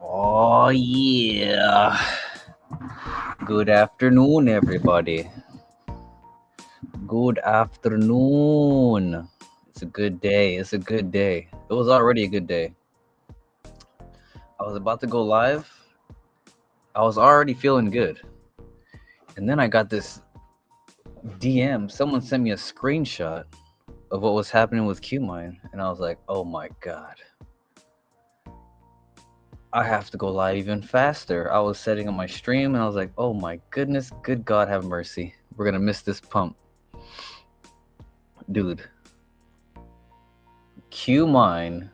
Oh, yeah. Good afternoon, everybody. Good afternoon. It's a good day. It's a good day. It was already a good day. I was about to go live. I was already feeling good. And then I got this DM. Someone sent me a screenshot of what was happening with Qmine. And I was like, oh my God. I have to go live even faster. I was setting up my stream and I was like, oh my goodness, good God have mercy. We're going to miss this pump. Dude. Qmine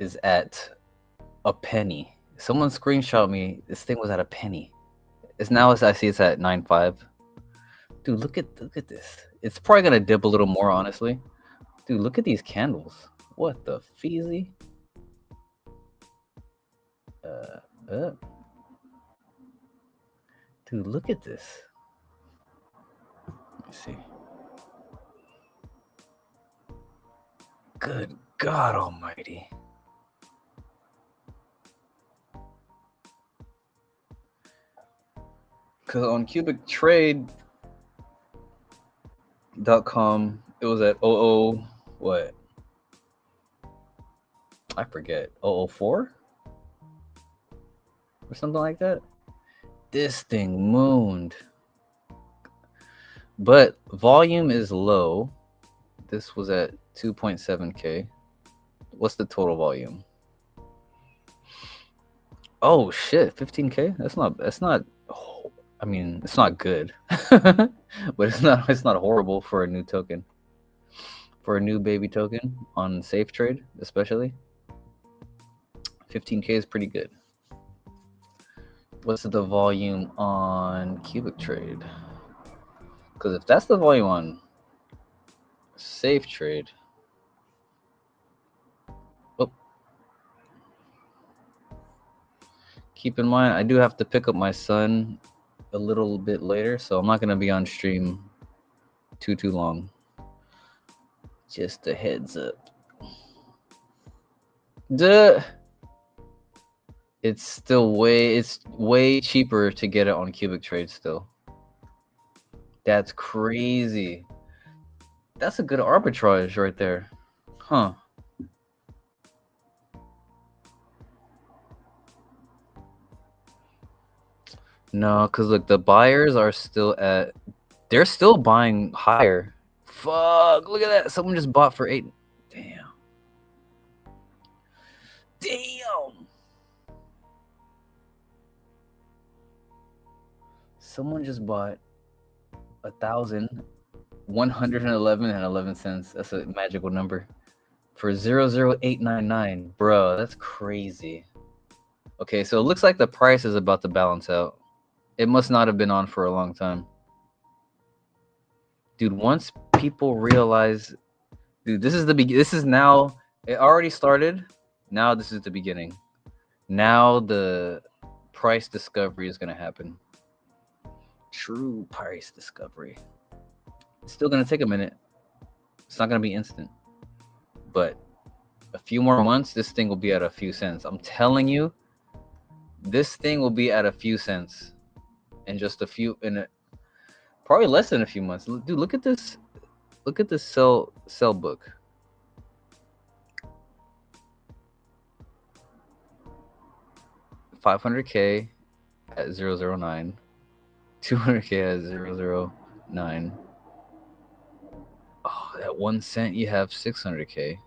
is at a penny. Someone screenshot me. This thing was at a penny. It's now as I see it's at 9.5. Dude, look at this. It's probably gonna dip a little more, honestly. Dude, look at these candles. What the feezy? Dude, look at this. Let me see. Good God Almighty. Because on qubictrade.com, it was at what? I forget. 004? Or something like that? This thing mooned. But volume is low. This was at 2.7K. What's the total volume? Oh shit, 15K? That's not I mean, it's not good. But it's not horrible for a new token. For a new baby token on Safe Trade, especially. 15K is pretty good. What's the volume on Qubic Trade? Because if that's the volume on Safe Trade, oh, keep in mind I do have to pick up my son a little bit later, so I'm not gonna be on stream too long. Just a heads up. Duh. It's way cheaper to get it on Qubic Trade still. That's crazy. That's a good arbitrage right there. Huh. No, because look, the buyers are they're still buying higher. Fuck, look at that. Someone just bought for 8. Damn. Damn. Someone just bought 1,111.11. That's a magical number. For 00899. Bro, that's crazy. Okay, so it looks like the price is about to balance out. It must not have been on for a long time. Dude, once people realize, dude, this is now, it already started. Now this is the beginning. Now the price discovery is going to happen. True price discovery. It's still going to take a minute. It's not going to be instant. But a few more months, this thing will be at a few cents. I'm telling you, this thing will be at a few cents in just probably less than a few months. Dude, look at this. Look at this sell book. $500K at 009, 200K at 009. Oh, at 1 cent you have 600K.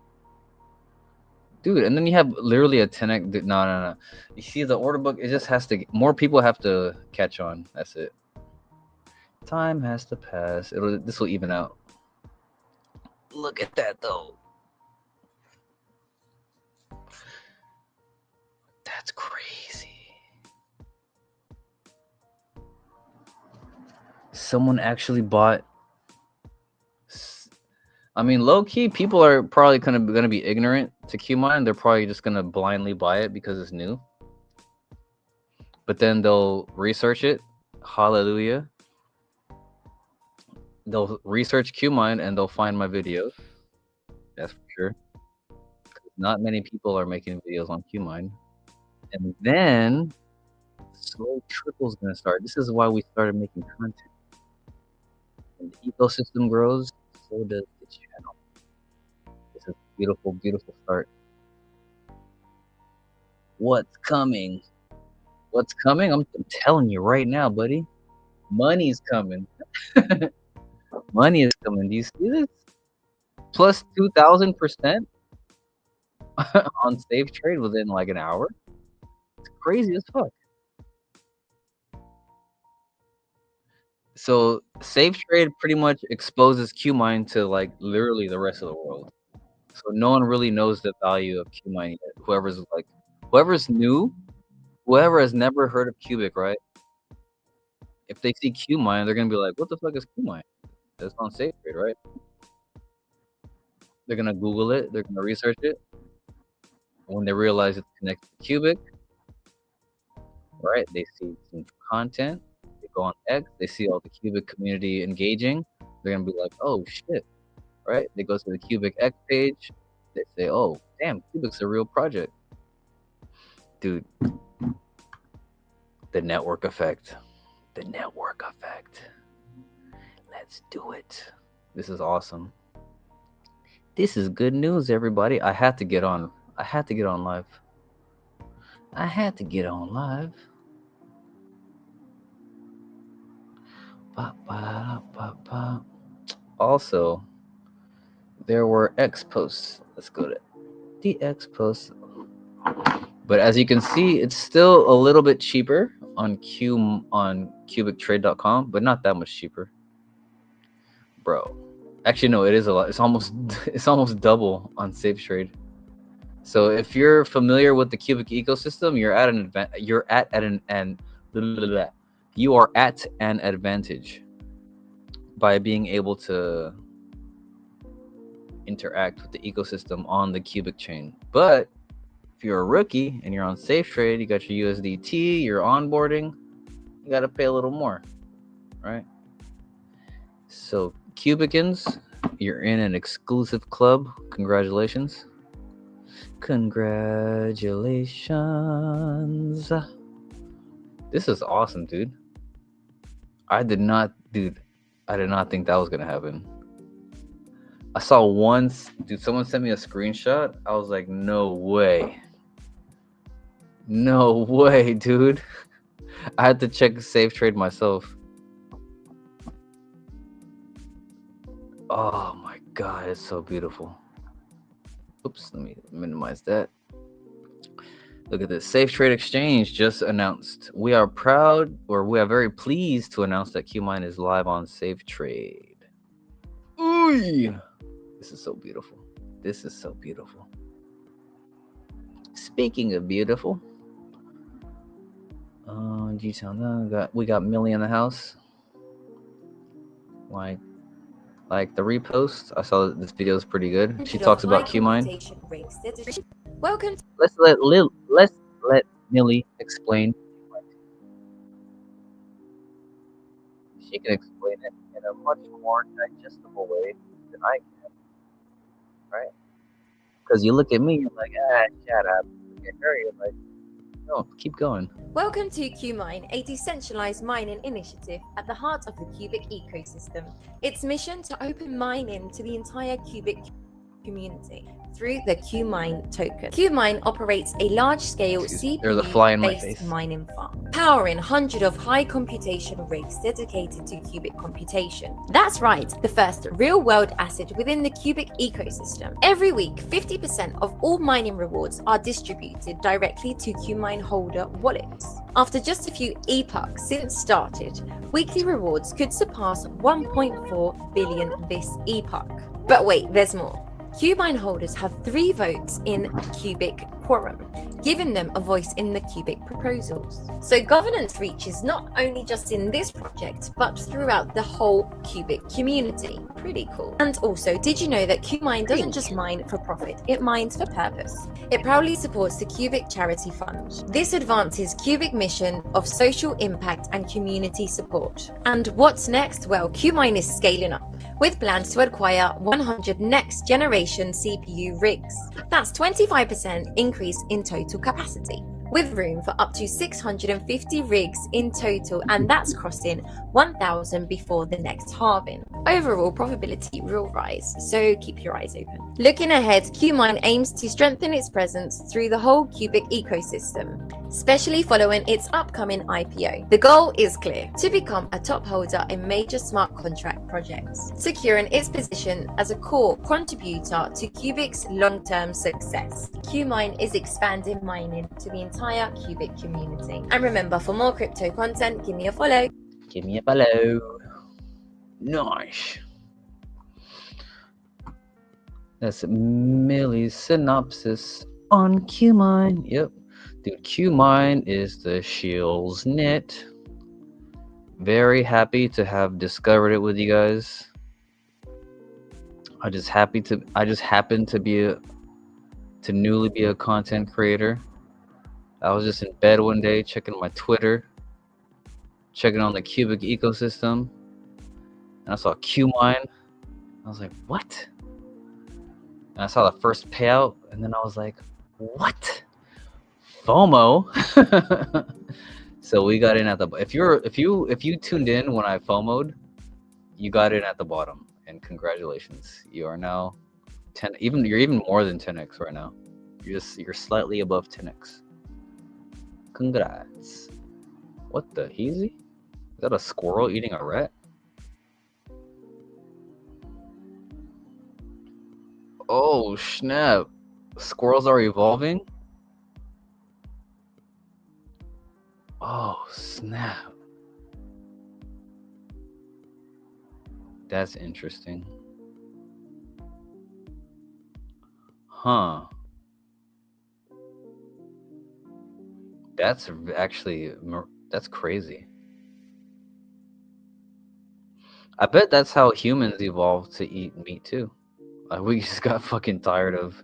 Dude, and then you have literally a 10x. No. You see the order book, it just has to, more people have to catch on. That's it. Time has to pass. This will even out. Look at that though. That's crazy. Someone actually bought. I mean, low key, people are probably gonna be ignorant to Qmine. They're probably just gonna blindly buy it because it's new. But then they'll research it. Hallelujah. They'll research Qmine and they'll find my videos. That's for sure. Not many people are making videos on Qmine. And then slow trickle's gonna start. This is why we started making content. When the ecosystem grows, so does the channel. This is a beautiful, beautiful start. What's coming? What's coming? I'm telling you right now, buddy. Money's coming. Money is coming. Do you see this? Plus 2,000% on Safe Trade within like an hour. It's crazy as fuck. So Safe Trade pretty much exposes Qmine to like literally the rest of the world. So no one really knows the value of Qmine yet. Whoever's new, whoever has never heard of Qubic, right? If they see Qmine, they're gonna be like, "What the fuck is Qmine?" That's on Safe Trade, right? They're gonna Google it. They're gonna research it. When they realize it's connected to Qubic, right? They see some content. They go on X. They see all the Qubic community engaging. They're gonna be like, "Oh shit!" Right? They go to the Qubic X page. They say, "Oh damn, Qubic's a real project." Dude, the network effect. The network effect. Let's do it. This is awesome. This is good news, everybody. I had to get on. I had to get on live. I had to get on live. Also, there were X posts. Let's go to DX Post. But as you can see, it's still a little bit cheaper on qubictrade.com, but not that much cheaper. Bro. Actually no, it is a lot. It's almost double on SafeTrade. So if you're familiar with the Qubic ecosystem, you are at an advantage by being able to interact with the ecosystem on the Qubic chain. But if you're a rookie and you're on SafeTrade, you got your USDT, you're onboarding, you got to pay a little more, right? So Qubicans, you're in an exclusive club. Congratulations. Congratulations. This is awesome, dude. I did not think that was gonna happen. I saw once, dude, someone sent me a screenshot. I was like, no way. No way, dude. I had to check SafeTrade myself. Oh my god, it's so beautiful. Oops, let me minimize that. Look at this. SafeTrade Exchange just announced. We are very pleased to announce that Qmine is live on SafeTrade. Ooh, this is so beautiful. This is so beautiful. Speaking of beautiful, we got Millie in the house. Like the repost. I saw that this video is pretty good. She talks about Qmine. Welcome. Let's let Millie explain. She can explain it in a much more digestible way than I can, right? Because you look at me, you're like, shut up. Look at her, you're like, no, keep going. Welcome to Qmine, a decentralized mining initiative at the heart of the Qubic ecosystem. Its mission to open mining to the entire Qubic community through the Qmine token. Qmine operates a large-scale CPU-based mining farm, powering hundreds of high computation rigs dedicated to Qubic computation. That's right, the first real-world asset within the Qubic ecosystem. Every week, 50% of all mining rewards are distributed directly to Qmine holder wallets. After just a few epochs since started, weekly rewards could surpass 1.4 billion this epoch. But wait, there's more. Qmine holders have 3 votes in Qubic Quorum, giving them a voice in the Qubic proposals. So governance reaches not only just in this project, but throughout the whole Qubic community. Pretty cool. And also, did you know that Qmine doesn't just mine for profit, it mines for purpose? It proudly supports the Qubic Charity Fund. This advances Qubic mission of social impact and community support. And what's next? Well, Qmine is scaling up, with plans to acquire 100 next generation CPU rigs. That's 25% increase in total capacity, with room for up to 650 rigs in total, and that's crossing 1,000 before the next halving. Overall profitability will rise, so keep your eyes open. Looking ahead, Qmine aims to strengthen its presence through the whole Qubic ecosystem, especially following its upcoming IPO. The goal is clear: to become a top holder in major smart contract projects, securing its position as a core contributor to Qubic's long-term success. Qmine is expanding mining to the entire Qubic community. And remember, for more crypto content, give me a follow. Give me a follow. Nice. That's Millie's synopsis on Qmine. Yep. Dude, Qmine is the shield's knit. Very happy to have discovered it with you guys. I just happen to newly be a content creator. I was just in bed one day checking my Twitter, checking on the Qubic ecosystem, and I saw Qmine. I was like, what? And I saw the first payout, and then I was like, what? FOMO. So we got in at the if you tuned in when I FOMO'd, you got in at the bottom, and congratulations. You are now 10, you're even more than 10x right now. You're slightly above 10x. Congrats. What the heezy? Is that a squirrel eating a rat? Oh snap. Squirrels are evolving? Oh, snap. That's interesting. Huh. That's actually, that's crazy. I bet that's how humans evolved to eat meat too. Like we just got fucking tired of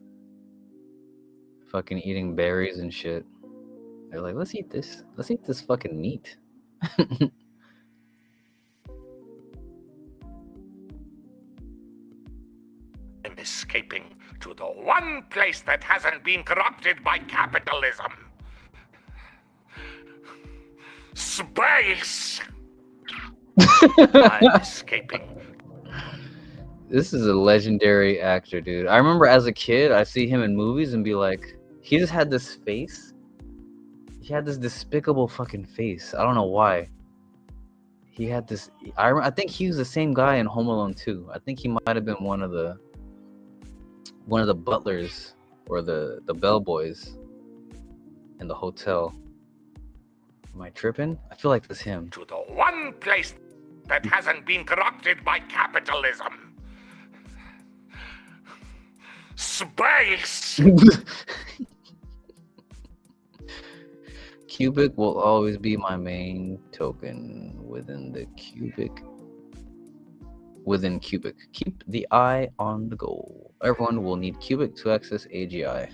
fucking eating berries and shit. They're like, let's eat this. Let's eat this fucking meat. I'm escaping to the one place that hasn't been corrupted by capitalism. Space! I'm escaping. This is a legendary actor, dude. I remember as a kid, I see him in movies and be like, he just had this face. He had this despicable fucking face. I don't know why. He had this. I think he was the same guy in Home Alone 2. I think he might have been one of the butlers or the bellboys in the hotel. Am I tripping? I feel like that's him. To the one place that hasn't been corrupted by capitalism. Space! Qubic will always be my main token within Qubic. Keep the eye on the goal. Everyone will need Qubic to access AGI.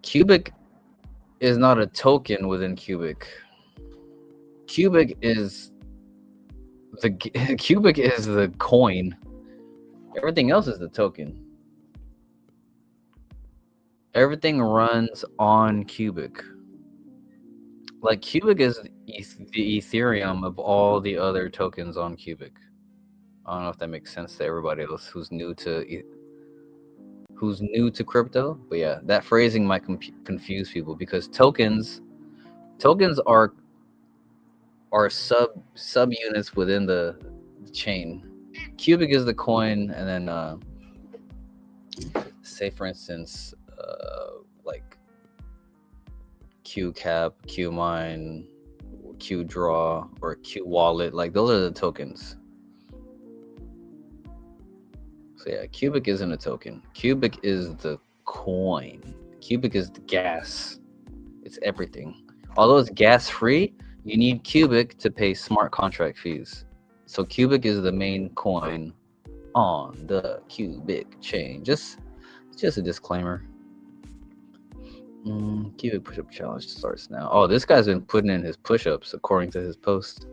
Qubic is not a token within Qubic. Qubic is the coin. Everything else is the token. Everything runs on Qubic. Like Qubic is the Ethereum of all the other tokens on Qubic. I don't know if that makes sense to everybody else who's new to crypto, but yeah, that phrasing might confuse people because tokens are sub units within the chain. Qubic is the coin, and then say for instance, like Qcap, Qmine, Qdraw, or Qwallet, like those are the tokens. So yeah, Qubic isn't a token. Qubic is the coin. Qubic is the gas. It's everything. Although it's gas free, you need Qubic to pay smart contract fees. So Qubic is the main coin on the Qubic chain. Just a disclaimer. Qubic push-up challenge starts now. Oh, this guy's been putting in his push-ups according to his post.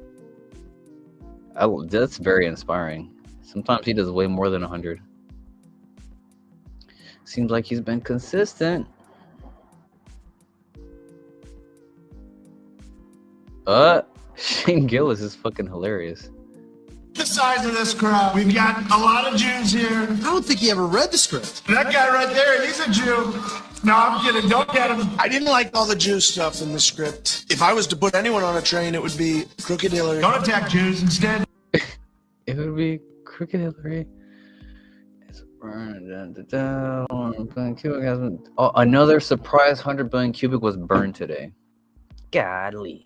That's very inspiring. Sometimes he does way more than 100. Seems like he's been consistent. Shane Gillis is fucking hilarious. The size of this crowd. We've got a lot of Jews here. I don't think he ever read the script. That guy right there, he's a Jew. No, I'm kidding. Don't get him. I didn't like all the Jew stuff in the script. If I was to put anyone on a train, it would be Crooked Hillary. Don't attack Jews instead. It would be Crooked Hillary. It's oh, another surprise 100 billion Qubic was burned today. Godly.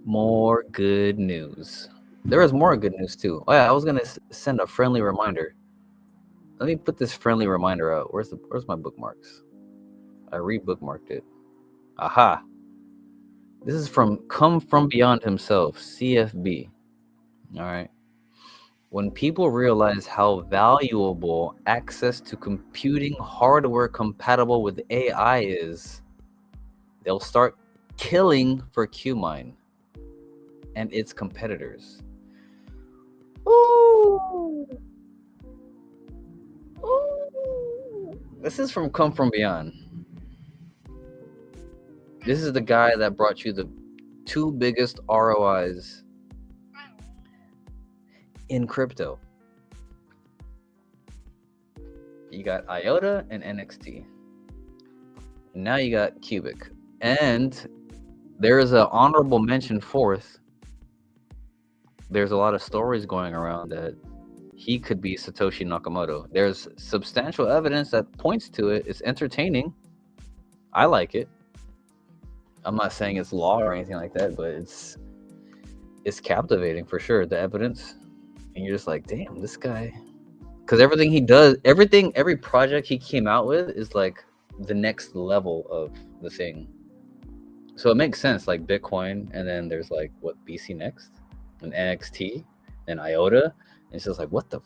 More good news. There was more good news too. Oh yeah, I was gonna send a friendly reminder. Let me put this friendly reminder out. Where's my bookmarks? I re-bookmarked it. Aha. This is from Come From Beyond himself, CFB. All right. When people realize how valuable access to computing hardware compatible with AI is, they'll start killing for Qmine and its competitors. Ooh. Ooh. This is from Come From Beyond. This is the guy that brought you the 2 biggest ROIs in crypto. You got IOTA and NXT. Now you got Qubic. And there is an honorable mention fourth there's a lot of stories going around that he could be Satoshi Nakamoto. There's substantial evidence that points to it. It's entertaining. I like it. I'm not saying it's law or anything like that, but it's captivating for sure, the evidence. And you're just like, damn, this guy. Because everything he does, every project he came out with is like the next level of the thing. So it makes sense, like Bitcoin, and then there's like what, BC Next, and NXT, and IOTA. And it's just like, what the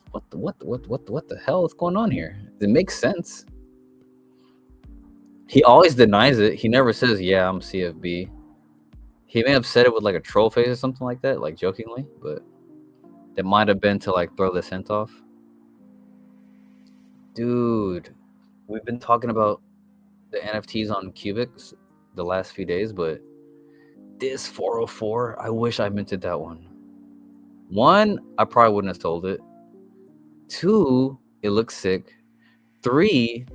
hell is going on here? It makes sense. He always denies it. He never says, yeah, I'm CFB. He may have said it with like a troll face or something like that, like jokingly, but it might have been to like throw the scent off. Dude, we've been talking about the NFTs on Qubic the last few days, but this 404, I wish I minted that one. One, I probably wouldn't have sold it. Two, it looks sick. Three,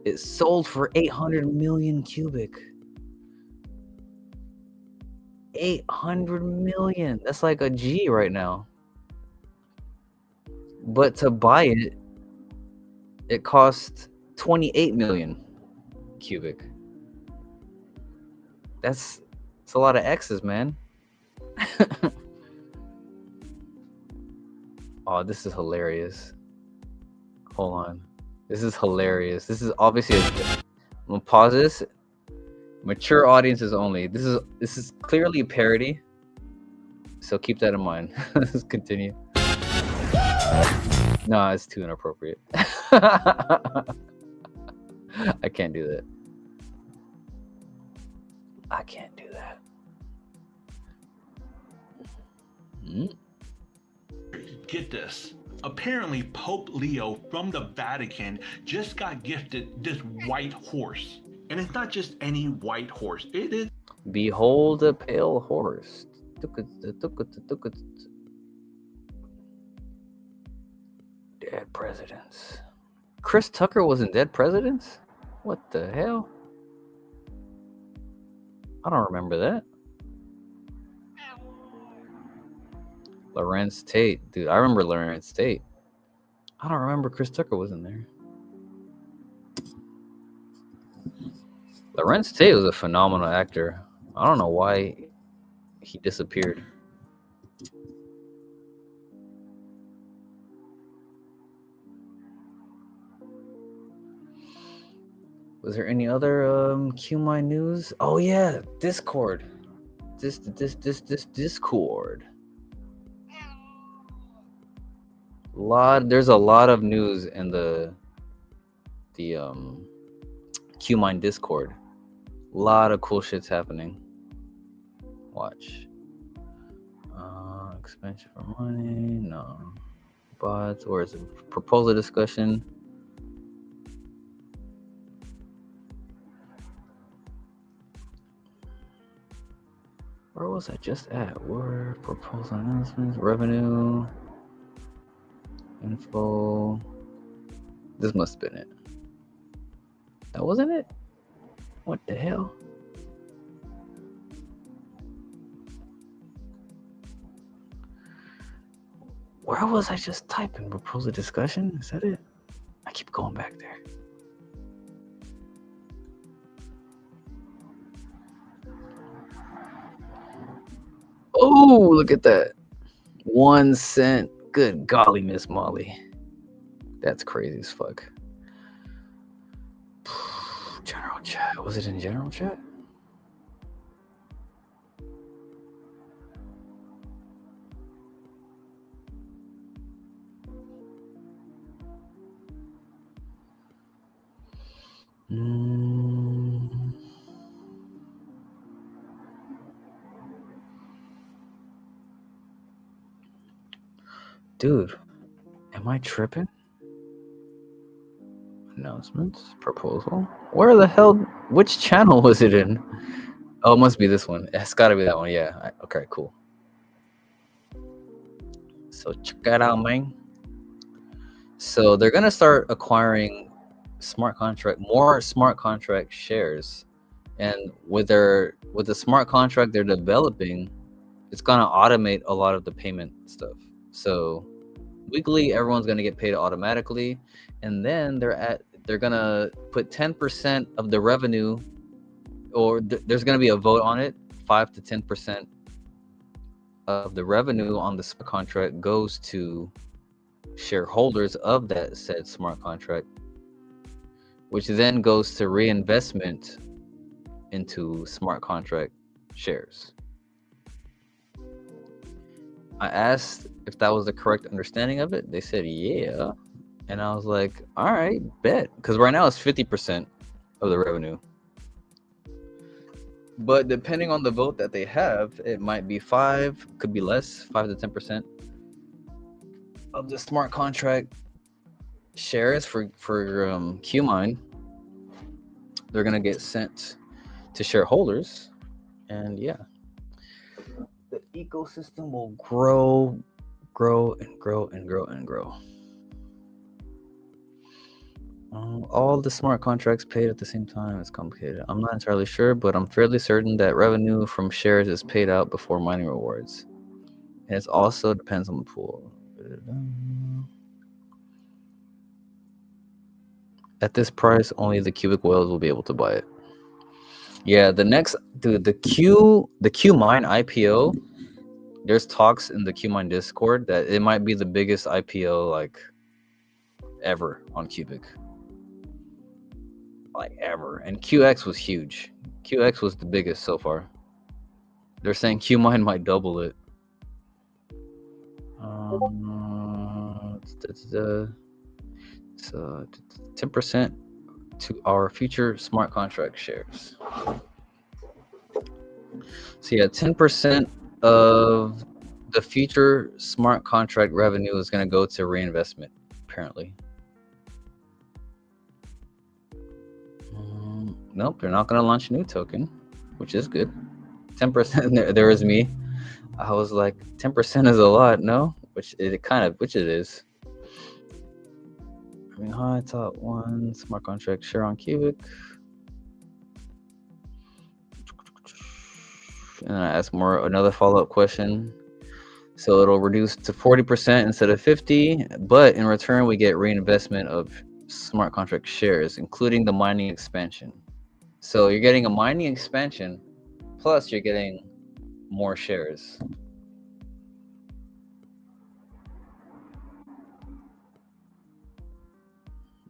it sold for 800 million Qubic. 800 million. That's like a G right now. But to buy it, it cost 28 million Qubic. It's a lot of X's, man. Oh, this is hilarious. Hold on. This is hilarious. This is obviously I'm gonna pause this. Mature audiences only. This is clearly a parody. So keep that in mind. Let's continue. No, it's too inappropriate. I can't do that. I can't do that. Get this. Apparently, Pope Leo from the Vatican just got gifted this white horse. And it's not just any white horse. It is... Behold a pale horse. Dead presidents. Chris Tucker was in Dead Presidents? What the hell? I don't remember that. Lawrence Tate. Dude, I remember Lawrence Tate. I don't remember Chris Tucker was in there. Lawrence Tate was a phenomenal actor. I don't know why he disappeared. Was there any other Qmine news? Oh yeah, Discord. This Discord. There's a lot of news in the Qmine Discord. A lot of cool shit's happening. Watch. Expansion for money. No. Bots. Or is it proposal discussion? Where was I just at? Word, proposal announcements, revenue, info. This must have been it. That wasn't it? What the hell? Where was I just typing? Proposal discussion? Is that it? I keep going back there. Oh, look at that. 1 cent. Good golly, Miss Molly. That's crazy as fuck. General chat. Was it in general chat? Dude, am I tripping? Announcements, proposal. Where the hell? Which channel was it in? Oh, it must be this one. It's got to be that one. Yeah. Okay, cool. So check that out, man. So they're gonna start acquiring more smart contract shares, and with the smart contract they're developing, it's gonna automate a lot of the payment stuff. So weekly, everyone's gonna get paid automatically, and then they're gonna put 10% of the revenue, or there's gonna be a vote on it. 5 to 10% of the revenue on the smart contract goes to shareholders of that said smart contract, which then goes to reinvestment into smart contract shares. I asked if that was the correct understanding of it. They said yeah, and I was like, all right, bet, because right now it's 50% of the revenue. But depending on the vote that they have, it might be 5, could be less, 5 to 10% of the smart contract shares for Qmine. They're gonna get sent to shareholders, and yeah, the ecosystem will grow and grow and grow and grow. All the smart contracts paid at the same time is complicated. I'm not entirely sure, but I'm fairly certain that revenue from shares is paid out before mining rewards. And it also depends on the pool. At this price, only the Qubic whales will be able to buy it. Yeah, the next, dude, the Qmine IPO. There's talks in the Qmine Discord that it might be the biggest IPO like ever on Qubic. Like ever. And QX was huge. QX was the biggest so far. They're saying Qmine might double it. So 10% to our future smart contract shares. So yeah, 10% of the future smart contract revenue is going to go to reinvestment, apparently. Nope, they're not going to launch a new token, which is good. 10%, there is me. I was like, 10% is a lot, no? Which it is. I mean, hi, top 1 smart contract share on Qubic. And I ask another follow-up question. So it'll reduce to 40% instead of 50, but in return we get reinvestment of smart contract shares, including the mining expansion. So you're getting a mining expansion, plus you're getting more shares.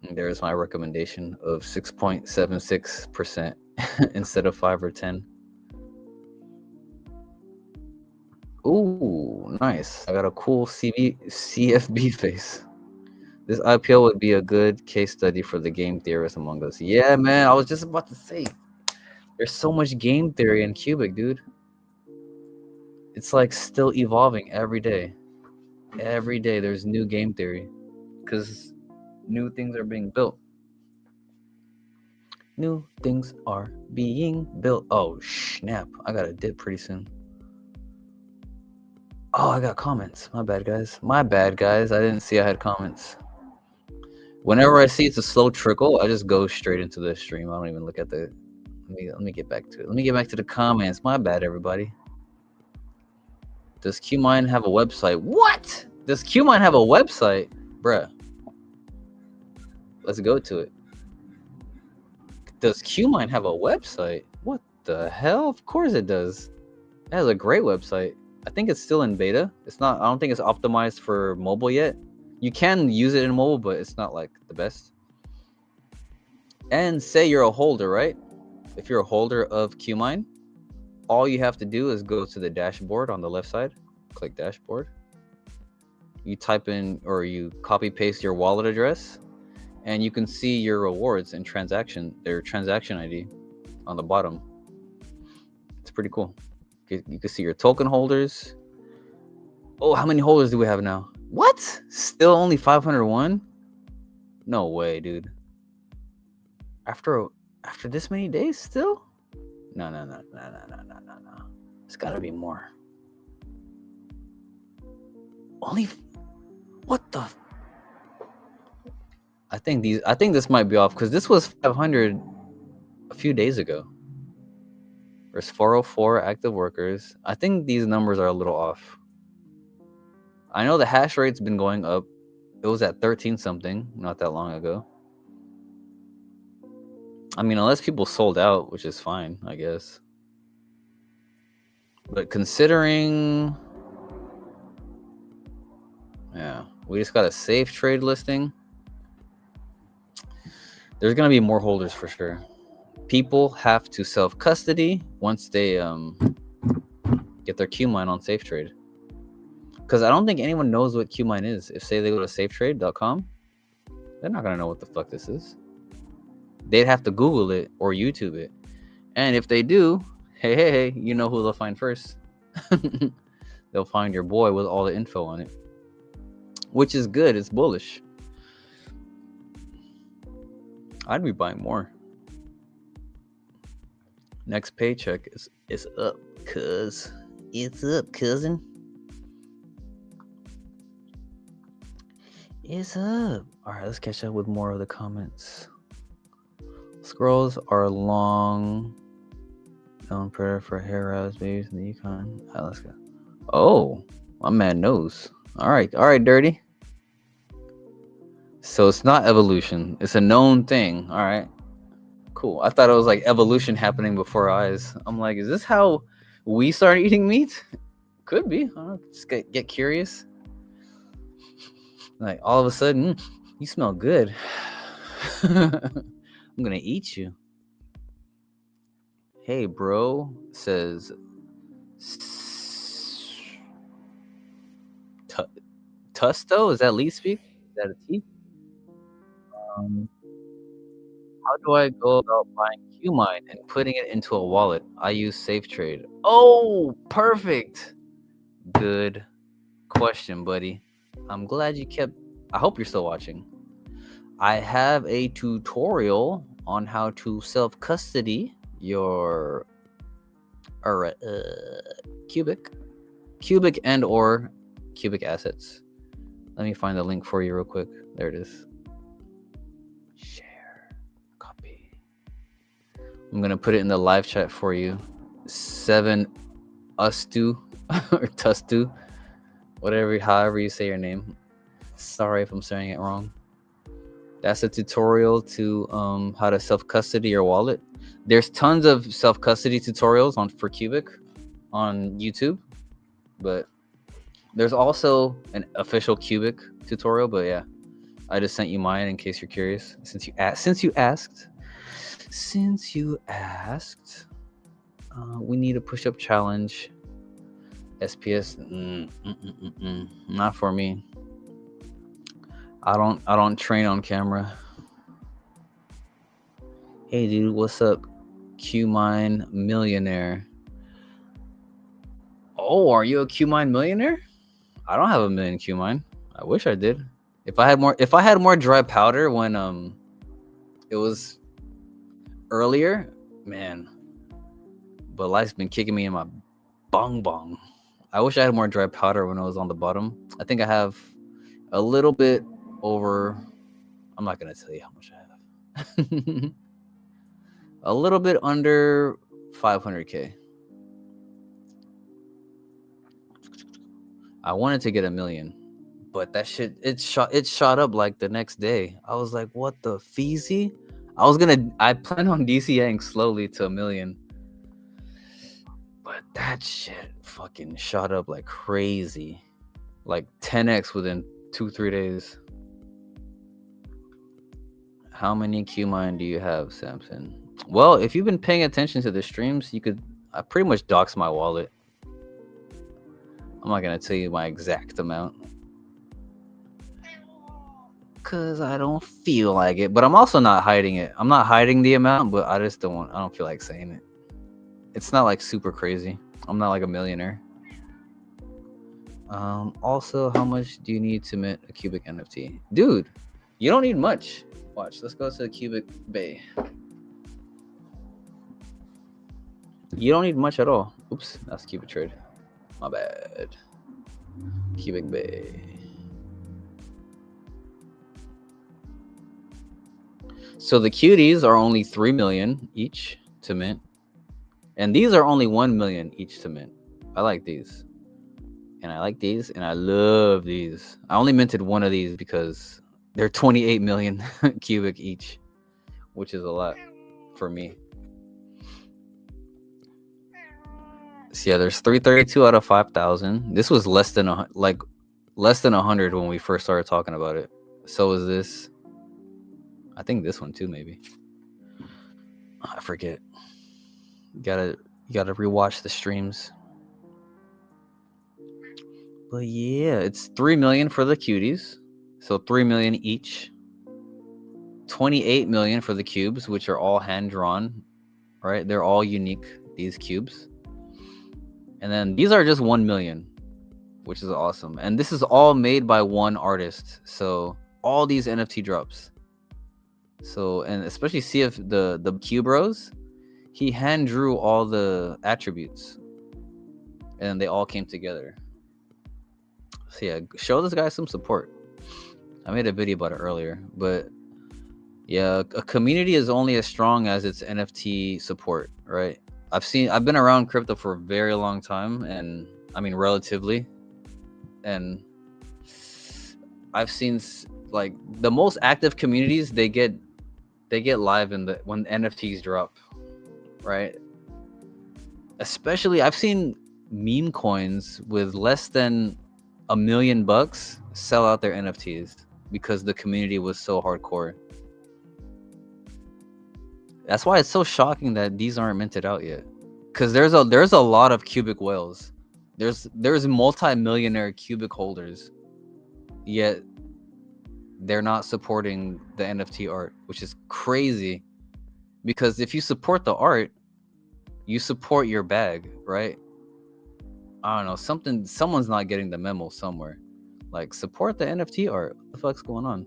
And there's my recommendation of 6.76% instead of 5 or 10. Ooh, nice. I got a cool CFB face. This IPO would be a good case study for the game theorists among us. Yeah, man, I was just about to say, there's so much game theory in Qubic, dude. It's like still evolving every day. Every day there's new game theory because new things are being built. New things are being built. Oh, snap. I got a dip pretty soon. Oh, I got comments. My bad, guys. My bad, guys. I didn't see I had comments. Whenever I see it's a slow trickle, I just go straight into the stream. I don't even look at the... Let me get back to it. Let me get back to the comments. My bad, everybody. Does Qmine have a website? What? Does Qmine have a website? Bruh. Let's go to it. Does Qmine have a website? What the hell? Of course it does. It has a great website. I think it's still in beta. It's not, I don't think it's optimized for mobile yet. You can use it in mobile, but it's not like the best. And say you're a holder, right? If you're a holder of Qmine, all you have to do is go to the dashboard on the left side, click dashboard. You type in or you copy paste your wallet address, and you can see your rewards and their transaction ID on the bottom. It's pretty cool. You can see your token holders. Oh, how many holders do we have now? What? Still only 501? No way, dude. After this many days still? No. It's gotta be more. Only, what the? I think this might be off because this was 500 a few days ago. There's 404 active workers. I think these numbers are a little off. I know the hash rate's been going up. It was at 13 something not that long ago. I mean, unless people sold out, which is fine, I guess. But considering, yeah, we just got a safe trade listing. There's gonna be more holders for sure. People have to self-custody once they get their Qmine on safe trade. Because I don't think anyone knows what Qmine is. If say they go to safetrade.com, they're not gonna know what the fuck this is. They'd have to Google it or YouTube it. And if they do, hey, you know who they'll find first. They'll find your boy with all the info on it. Which is good, it's bullish. I'd be buying more. Next paycheck is up, cuz. It's up, cousin. It's up. Alright, let's catch up with more of the comments. Scrolls are long. Known prayer for hair wraps, babies in the Yukon. Alright, let's go. Oh, my man knows. Alright, dirty. So it's not evolution. It's a known thing. Alright. Cool. I thought it was like evolution happening before our eyes. I'm like, is this how we start eating meat? Could be. I don't know. Just get curious. Like all of a sudden, you smell good. I'm gonna eat you. Hey, bro, says Tusto. Is that Lee speak? Is that a T? How do I go about buying Qmine and putting it into a wallet? I use SafeTrade. Oh, perfect. Good question, buddy. I'm glad you kept. I hope you're still watching. I have a tutorial on how to self-custody your Qubic and or Qubic assets. Let me find the link for you real quick. There it is. Share. Copy. I'm gonna put it in the live chat for you. 7 Ustu or Tustu, however you say your name. Sorry if I'm saying it wrong. That's a tutorial to how to self-custody your wallet. There's tons of self-custody tutorials for Qubic on YouTube, but there's also an official Qubic tutorial. But yeah, I just sent you mine in case you're curious. Since you asked, we need a push-up challenge. SPS, not for me. I don't train on camera. Hey dude, what's up? Qmine millionaire. Oh, are you a Qmine millionaire? I don't have a million Qmine. I wish I did. If I had more dry powder when it was earlier, man. But life's been kicking me in my bong. I wish I had more dry powder when I was on the bottom. I think I have a little bit over. I'm not gonna tell you how much I have. A little bit under 500K. I wanted to get a million, but that shit it shot up like the next day. I was like, what the feezy? I plan on DCAing slowly to a million, but that shit fucking shot up like crazy, like 10x within 2-3 days. How many Qmine do you have, Samson? Well, if you've been paying attention to the streams, I pretty much dox my wallet. I'm not gonna tell you my exact amount because I don't feel like it, but I'm also not hiding it. I'm not hiding the amount, but I don't feel like saying it. It's not like super crazy. I'm not like a millionaire. Also, how much do you need to mint a Qubic NFT? Dude, you don't need much. Watch, let's go to the Qubic Bay. You don't need much at all. Oops, that's Qubic Trade. My bad. Qubic Bay. So the cuties are only 3 million each to mint. And these are only 1 million each to mint. I like these. And I like these, and I love these. I only minted one of these because they're 28 million cubic each, which is a lot for me. So yeah, there's 332 out of 5,000. This was less than 100 when we first started talking about it. So is this. I think this one too, maybe. I forget. You gotta rewatch the streams. But yeah, it's 3 million for the cuties. So 3 million each. 28 million for the cubes, which are all hand drawn, right? They're all unique, these cubes. And then these are just 1 million, which is awesome. And this is all made by one artist. So all these NFT drops. So, and especially see if the cube rose, he hand drew all the attributes and they all came together. So yeah, show this guy some support. I made a video about it earlier, but yeah, a community is only as strong as its NFT support, right? I've been around crypto for a very long time, and I mean relatively, and I've seen like the most active communities, they get live when NFTs drop, right? Especially I've seen meme coins with less than $1 million sell out their NFTs because the community was so hardcore. That's why it's so shocking that these aren't minted out yet. Because there's a lot of cubic whales. There's multi-millionaire cubic holders, yet they're not supporting the NFT art, which is crazy. Because if you support the art, you support your bag, right? I don't know, someone's not getting the memo somewhere. Like, support the NFT art. What the fuck's going on?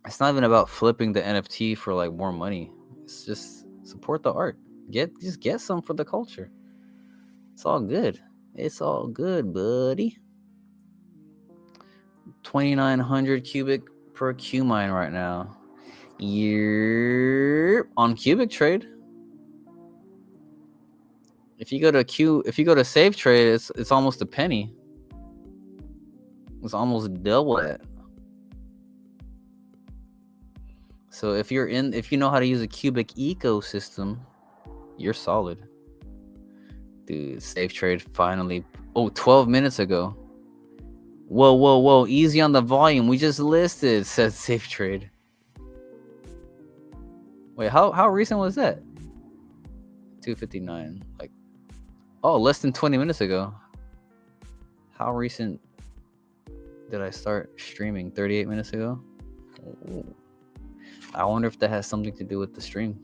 It's not even about flipping the NFT for like more money. It's just support the art. Just get some for the culture. It's all good. It's all good, buddy. 2,900 cubic per Qmine right now. You're on cubic trade. If you go to Save Trade, it's almost a penny. It's almost double that. So if you know how to use a cubic ecosystem, you're solid. Dude, Safe Trade finally. Oh, 12 minutes ago. Whoa. Easy on the volume. We just listed, says Safe Trade. Wait, how recent was that? 2:59. Like, oh, less than 20 minutes ago. How recent did I start streaming? 38 minutes ago? Oh. I wonder if that has something to do with the stream.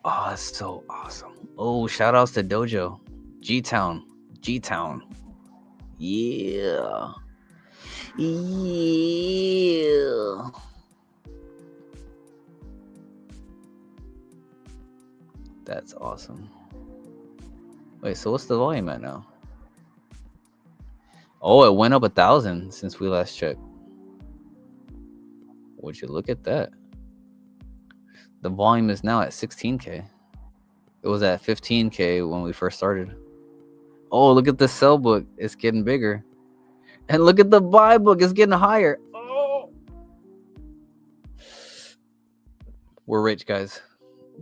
Oh, that's so awesome. Oh, shout outs to Dojo. G-Town. Yeah. That's awesome. Wait, so what's the volume at now? Oh, it went up 1,000 since we last checked. Would you look at that? The volume is now at 16K. It was at 15K when we first started. Oh, look at the sell book. It's getting bigger. And look at the buy book. It's getting higher. Oh. We're rich, guys.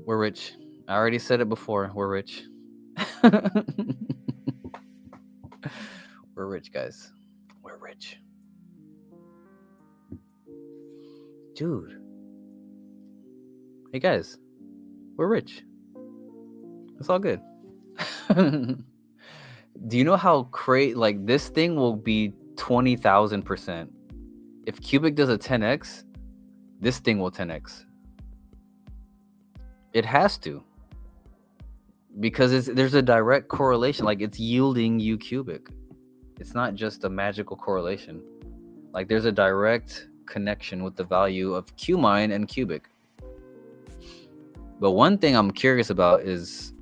We're rich. I already said it before. We're rich. We're rich, guys. We're rich. Dude. Hey guys, we're rich. It's all good. Do you know how like this thing will be 20,000%? If Qubic does a 10x, this thing will 10x. It has to, because there's a direct correlation. Like, it's yielding you Qubic. It's not just a magical correlation. Like, there's a direct connection with the value of Qmine and Qubic. But one thing I'm curious about is,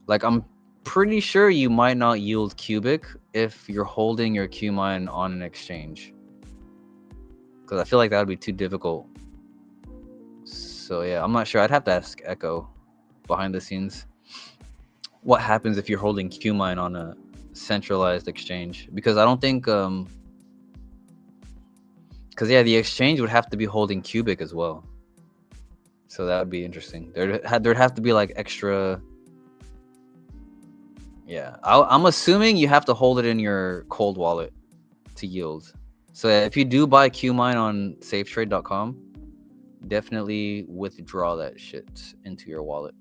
like, I'm pretty sure you might not yield Qubic if you're holding your Qmine on an exchange. because I feel like that would be too difficult. So yeah, I'm not sure. I'd have to ask Echo behind the scenes what happens if you're holding Qmine on a centralized exchange, because I don't think because yeah, the exchange would have to be holding qubic as well. So that would be interesting. There'd have to be like extra. Yeah, I'm assuming you have to hold it in your cold wallet to yield. So if you do buy Qmine on safetrade.com, definitely withdraw that shit into your wallet.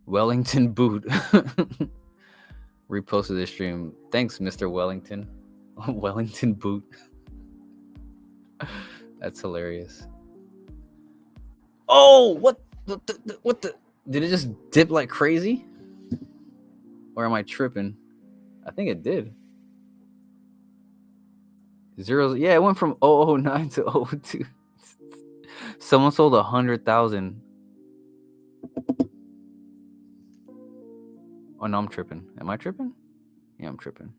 Wellington boot reposted the stream. Thanks, Mr. Wellington. Wellington boot. That's hilarious. Oh, what the? Did it just dip like crazy? Or am I tripping? I think it did. Zeros. Yeah, it went from 009 to 02. Someone sold 100,000. Oh no, I'm tripping. Am I tripping? Yeah, I'm tripping.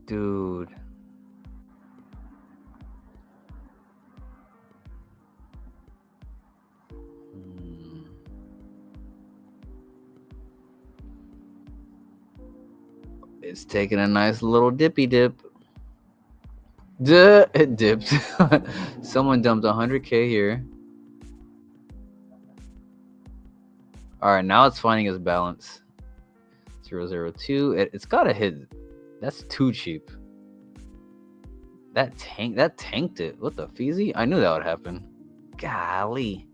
Dude. It's taking a nice little dippy dip. Duh, it dipped. Someone dumped 100K here. All right, now it's finding its balance. 002. It's got to hit. That's too cheap. That tanked it. What the feezy? I knew that would happen. Golly.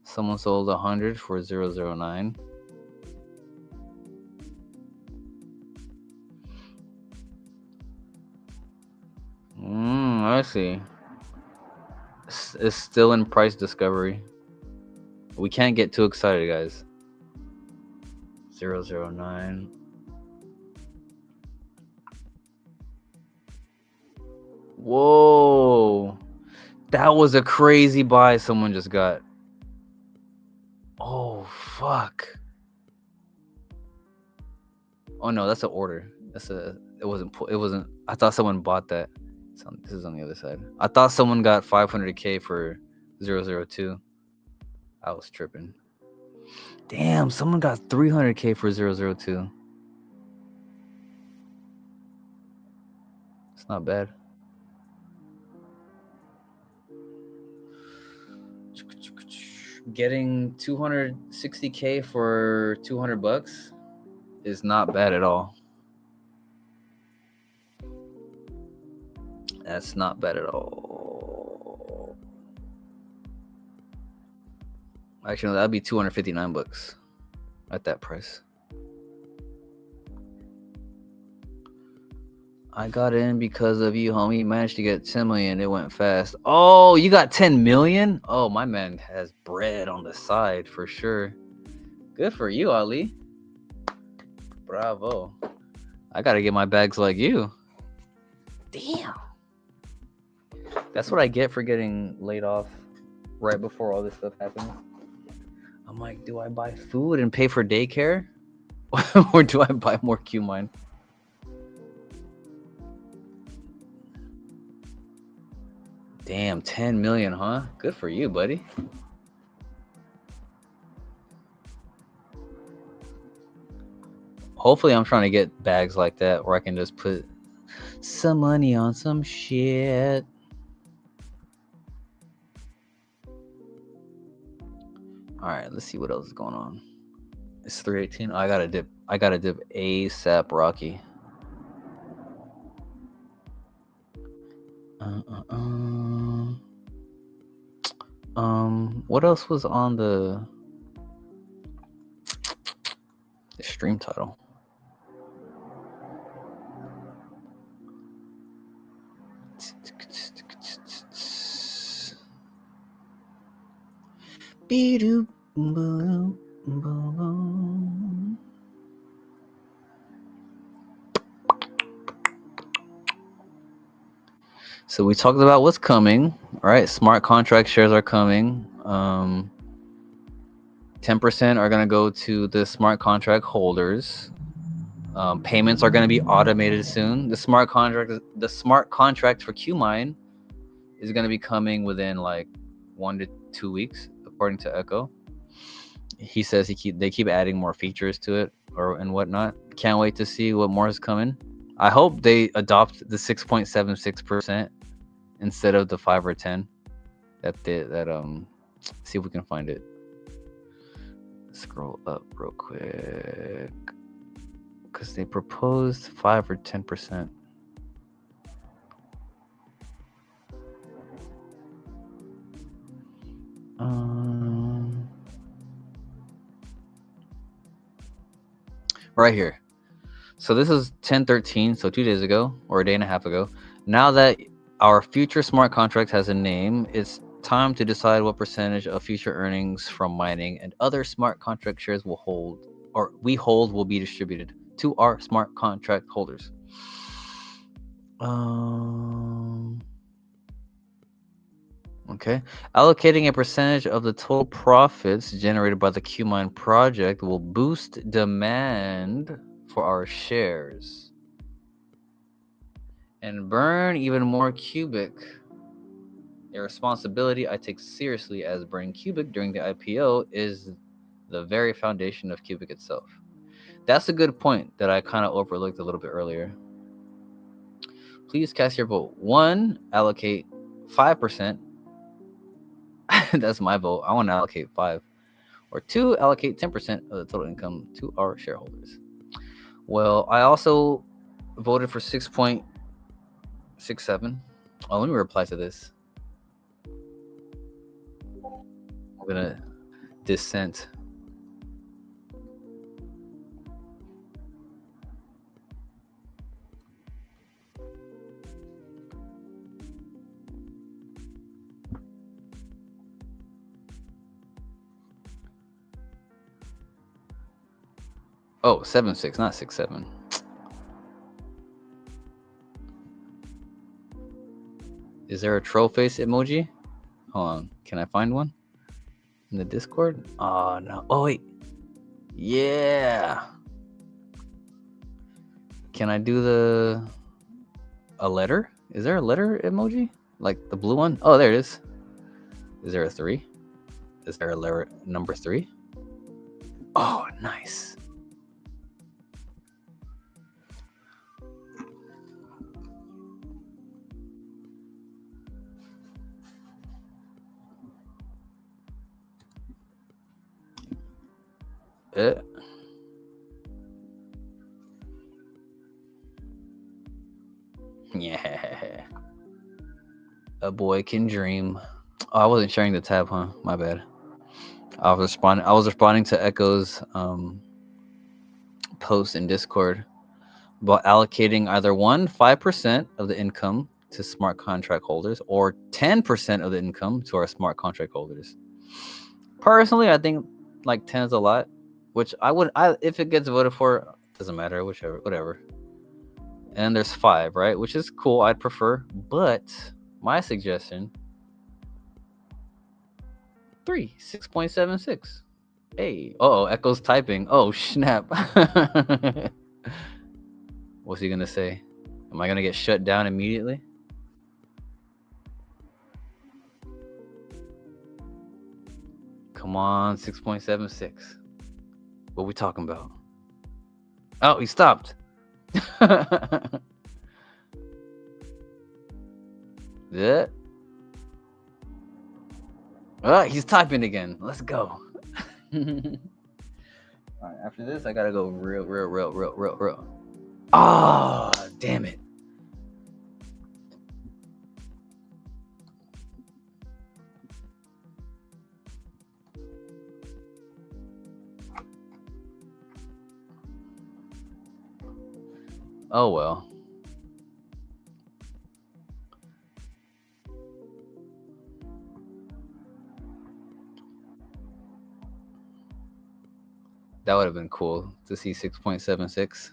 Someone sold 100 for 009. I see. It's still in price discovery. We can't get too excited, guys. 009. Whoa. That was a crazy buy someone just got. Oh, fuck. Oh, no, that's an order. It wasn't. I thought someone bought that. This is on the other side. I thought someone got 500K for 002. I was tripping. Damn, someone got 300K for 002. It's not bad. Getting 260K for 200 bucks is not bad at all. That's not bad at all. Actually, no, that'd be 259 bucks at that price. I got in because of you, homie. Managed to get 10 million. It went fast. Oh, you got 10 million? Oh, my man has bread on the side for sure. Good for you, Ali. Bravo. I gotta get my bags like you. Damn. That's what I get for getting laid off right before all this stuff happens. I'm like, do I buy food and pay for daycare? Or do I buy more Qmine? Damn, 10 million, huh? Good for you, buddy. Hopefully I'm trying to get bags like that where I can just put some money on some shit. All right, let's see what else is going on. It's 318. I gotta dip ASAP, Rocky. What else was on the stream title? So we talked about what's coming, right? Smart contract shares are coming. 10% are going to go to the smart contract holders. Payments are going to be automated soon. The smart contract for Qmine is going to be coming within like 1 to 2 weeks, according to Echo. He says they keep adding more features to it and whatnot. Can't wait to see what more is coming. I hope they adopt the 6.76% instead of the 5 or 10. See if we can find it. Scroll up real quick, because they proposed 5 or 10%. Right here. So this is 10/13, so 2 days ago or a day and a half ago. Now that our future smart contract has a name, it's time to decide what percentage of future earnings from mining and other smart contract shares we hold will be distributed to our smart contract holders. Okay. Allocating a percentage of the total profits generated by the Qmine project will boost demand for our shares and burn even more qubic. A responsibility I take seriously, as burning qubic during the IPO is the very foundation of qubic itself. That's a good point that I kind of overlooked a little bit earlier. Please cast your vote. 1, allocate 5%. That's my vote. I want to allocate 5. Or 2, allocate 10% of the total income to our shareholders. Well, I also voted for 6.67. Oh, let me reply to this. I'm gonna dissent. Oh, 7.6, not 6.7. Is there a troll face emoji? Hold on. Can I find one in the Discord? Oh, no. Oh, wait. Yeah. Can I do a letter? Is there a letter emoji? Like the blue one? Oh, there it is. Is there a 3? Is there a letter number 3? Oh, nice. Yeah. A boy can dream. Oh, I wasn't sharing the tab, huh? My bad. I was responding to Echo's post in Discord about allocating either 5% of the income to smart contract holders or 10% of the income to our smart contract holders. Personally, I think like 10 is a lot, which if it gets voted for, doesn't matter, whatever. And there's 5, right? Which is cool. I'd prefer, but my suggestion 6.76. Hey, Echo's typing. Oh, snap. What's he gonna say? Am I gonna get shut down immediately? Come on, 6.76. What we talking about? Oh, he stopped. Yeah. He's typing again. Let's go. All right, after this, I gotta go real. Ah, oh, damn it. Oh well. That would have been cool to see 6.76.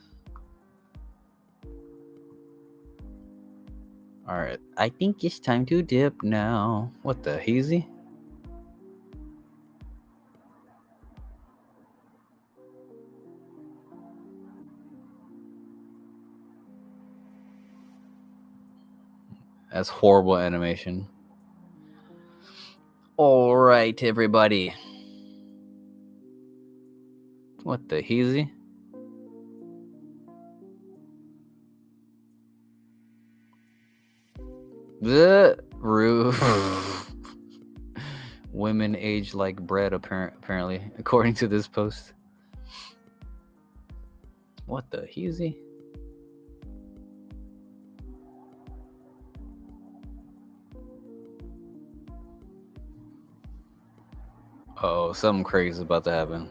All right, I think it's time to dip now. What the heezy? That's horrible animation. All right, everybody. What the heezy? The roof. Women age like bread, apparently, according to this post. What the heezy? Oh, something crazy is about to happen.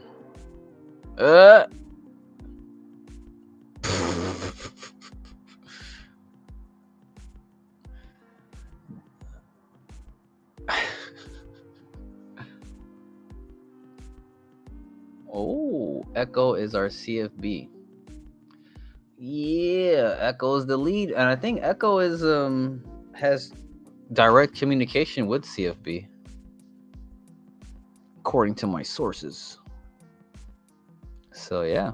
Oh, Echo is our CFB. Yeah, Echo is the lead, and I think Echo is has direct communication with CFB, according to my sources. So yeah,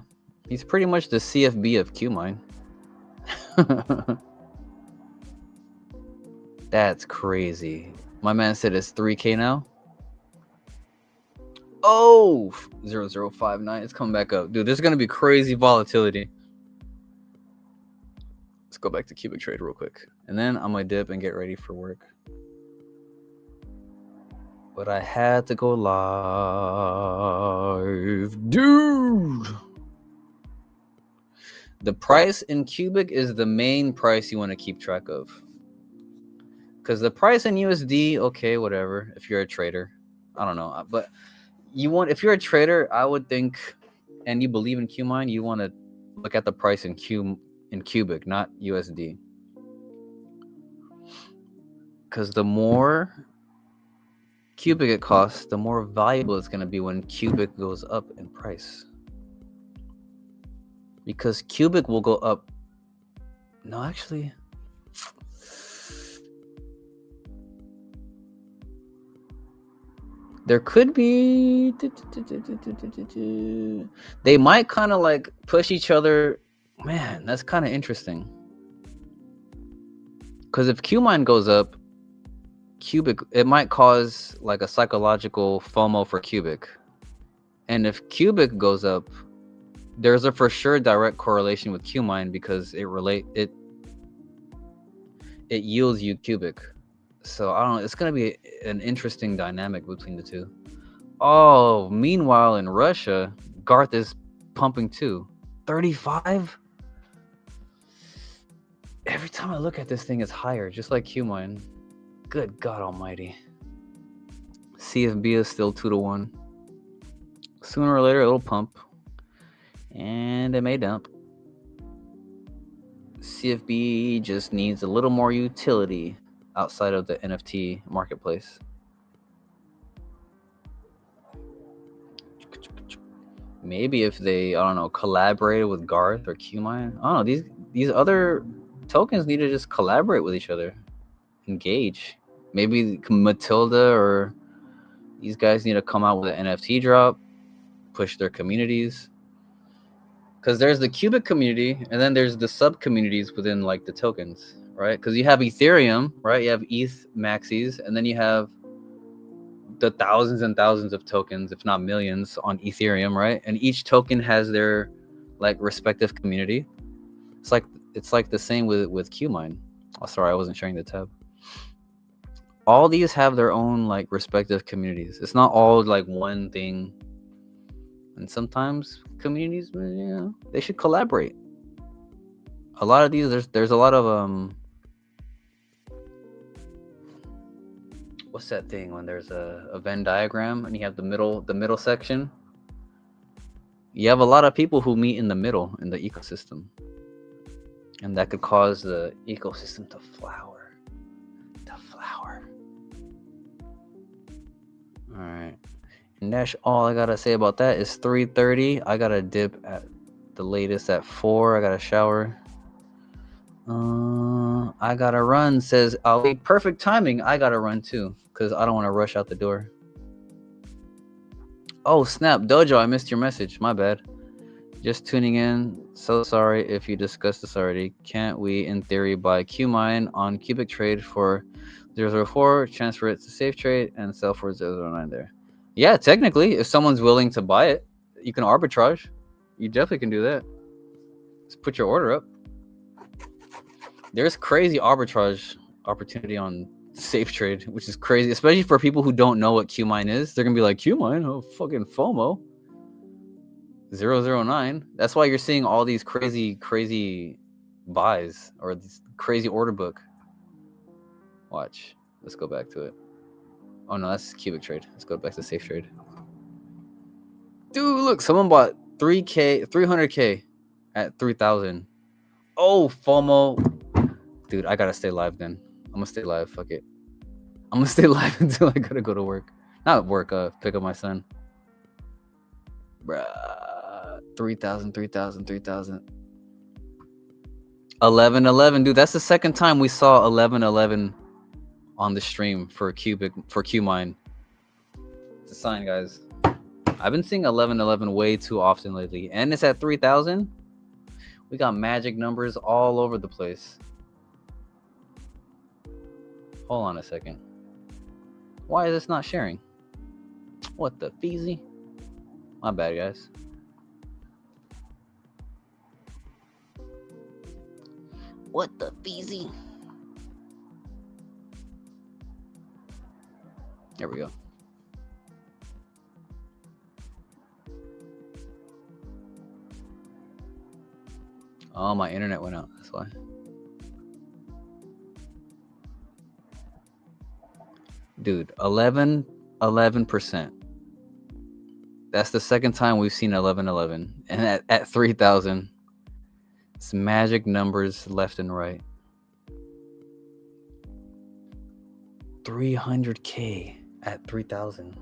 he's pretty much the CFB of Qmine. That's crazy. My man said it's 3K now. Oh, 0059. It's coming back up. Dude, there's going to be crazy volatility. Let's go back to Qubic Trade real quick. And then I'm going to dip and get ready for work. But I had to go live. Dude! The price in Qubic is the main price you want to keep track of. Because the price in USD, okay, whatever. If you're a trader. I don't know. But if you're a trader, I would think, and you believe in Qmine, you want to look at the price in Qubic, not USD. Because the more Qubic it costs, the more valuable it's going to be when Qubic goes up in price. Because Qubic will go up. No, actually. There could be. They might kind of like push each other. Man, that's kind of interesting. Because if Qmine goes up, Qubic, it might cause like a psychological FOMO for Qubic. And if Qubic goes up, there's a for sure direct correlation with Qmine because it yields you Qubic. So I don't know, it's gonna be an interesting dynamic between the two. Oh, meanwhile in Russia, Garth is pumping too. 35? Every time I look at this thing, it's higher, just like Qmine. Good God Almighty. CFB is still 2-1. Sooner or later, it'll pump, and it may dump. CFB just needs a little more utility outside of the NFT marketplace. Maybe if they, I don't know, collaborated with Garth or Qmine. I don't know, these other tokens need to just collaborate with each other, engage. Maybe Matilda or these guys need to come out with an NFT drop, push their communities. Because there's the Qubic community, and then there's the sub-communities within like the tokens, right? Because you have Ethereum, right? You have ETH maxis, and then you have the thousands and thousands of tokens, if not millions, on Ethereum, right? And each token has their like respective community. It's like the same with Qmine. Oh, sorry, I wasn't sharing the tab. All these have their own like respective communities. It's not all like one thing. And sometimes communities, you know, they should collaborate. A lot of these, there's a lot of what's that thing when there's a Venn diagram and you have the middle section? You have a lot of people who meet in the middle in the ecosystem. And that could cause the ecosystem to flower. All right. And that's all I gotta say about that. It's 3:30. I gotta dip at the latest at 4. I gotta shower. I gotta run. Says Ali. Perfect timing. I gotta run too, because I don't want to rush out the door. Oh snap, Dojo! I missed your message. My bad. Just tuning in. So sorry if you discussed this already. Can't we, in theory, buy Qmine on Qubic Trade for 004, transfer it to Safe Trade, and sell for 009 there? Yeah, technically, if someone's willing to buy it, you can arbitrage. You definitely can do that. Just put your order up. There's crazy arbitrage opportunity on Safe Trade, which is crazy, especially for people who don't know what Qmine is. They're gonna be like, Qmine, oh fucking FOMO. 009. That's why you're seeing all these crazy buys or this crazy order book. Watch. Let's go back to it. Oh no, that's Qubic Trade. Let's go back to Safe Trade. Dude, look, someone bought 300K at 3,000. Oh, FOMO. Dude, I gotta stay live then. I'm gonna stay live. Fuck it. I'm gonna stay live until I gotta go to work. Not work, pick up my son. Bruh. 3,000. 1111, dude. That's the second time we saw 1111 on the stream for Qmine. It's a sign, guys. I've been seeing 1111 way too often lately, and it's at 3,000. We got magic numbers all over the place. Hold on a second. Why is this not sharing? What the feezy? My bad, guys. What the feezy? There we go. Oh, my internet went out. That's why. Dude, 11%. That's the second time we've seen 1111. And at 3,000, it's magic numbers left and right. 300K at 3,000.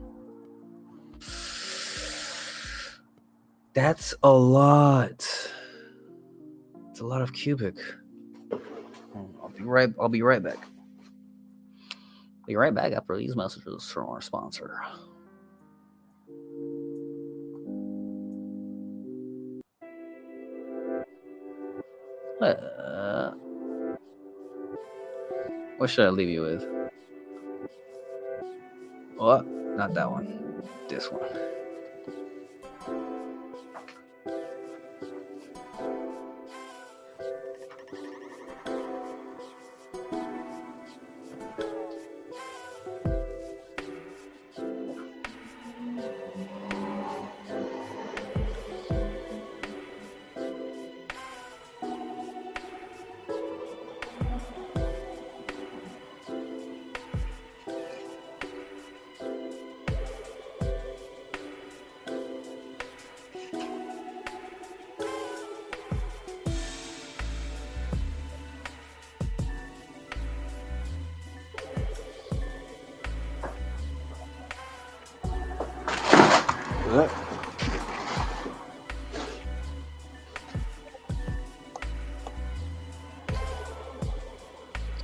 That's a lot. It's a lot of cubic. I'll be right back. Be right back after these messages from our sponsor. What should I leave you with? What? Not that one. This one.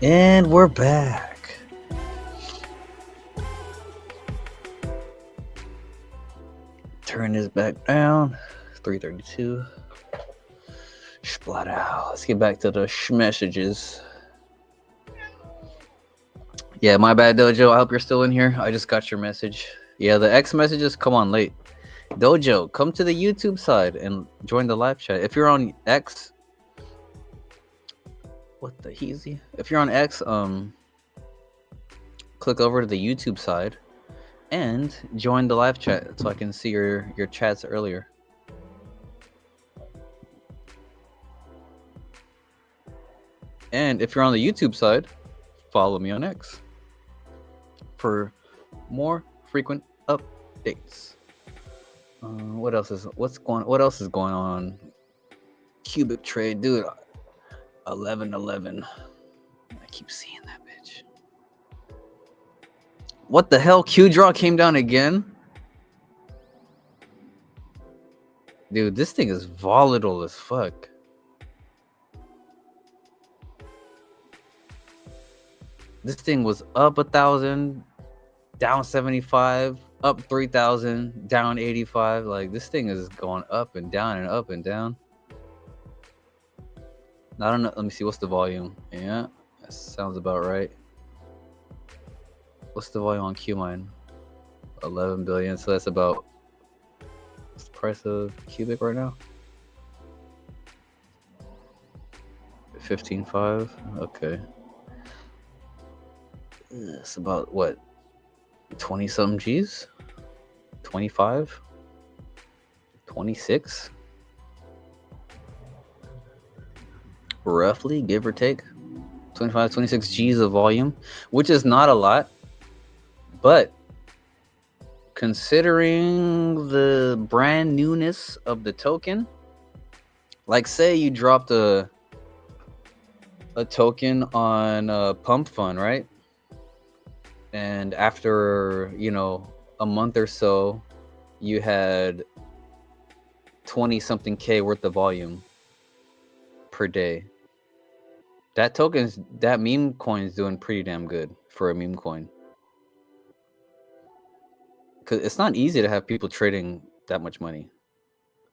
And we're back. Turn this back down. 332. Splat out. Let's get back to the messages. Yeah, my bad, Dojo. I hope you're still in here. I just got your message. Yeah, the X messages come on late. Dojo, come to the YouTube side and join the live chat. If you're on X, what the heezy? If you're on X, click over to the YouTube side and join the live chat so I can see your chats earlier. And if you're on the YouTube side, follow me on X for more frequent updates. What else is going on? Qubic Trade, dude. 1111. I keep seeing that bitch. What the hell? Q draw came down again? Dude, this thing is volatile as fuck. This thing was up 1,000, down 75, up 3,000, down 85. Like this thing is going up and down and up and down. I don't know. Let me see. What's the volume? Yeah, that sounds about right. What's the volume on Qmine? 11 billion. So that's about, what's the price of Qubic right now? 15.5. Okay. It's about what? 20 something G's? 25? 26? Roughly, give or take. 25, 26 G's of volume, which is not a lot, but considering the brand newness of the token, like say you dropped a token on Pump Fund, right? And after, you know, a month or so, you had 20 something K worth of volume per day. That meme coin is doing pretty damn good for a meme coin. Because it's not easy to have people trading that much money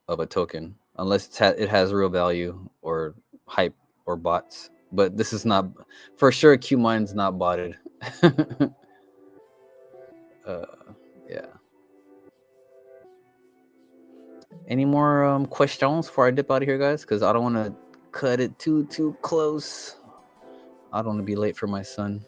of a token unless it has real value or hype or bots. But this is not, for sure, Qmine's not botted. Yeah. Any more questions before I dip out of here, guys? Because I don't want to cut it too close. I don't want to be late for my son.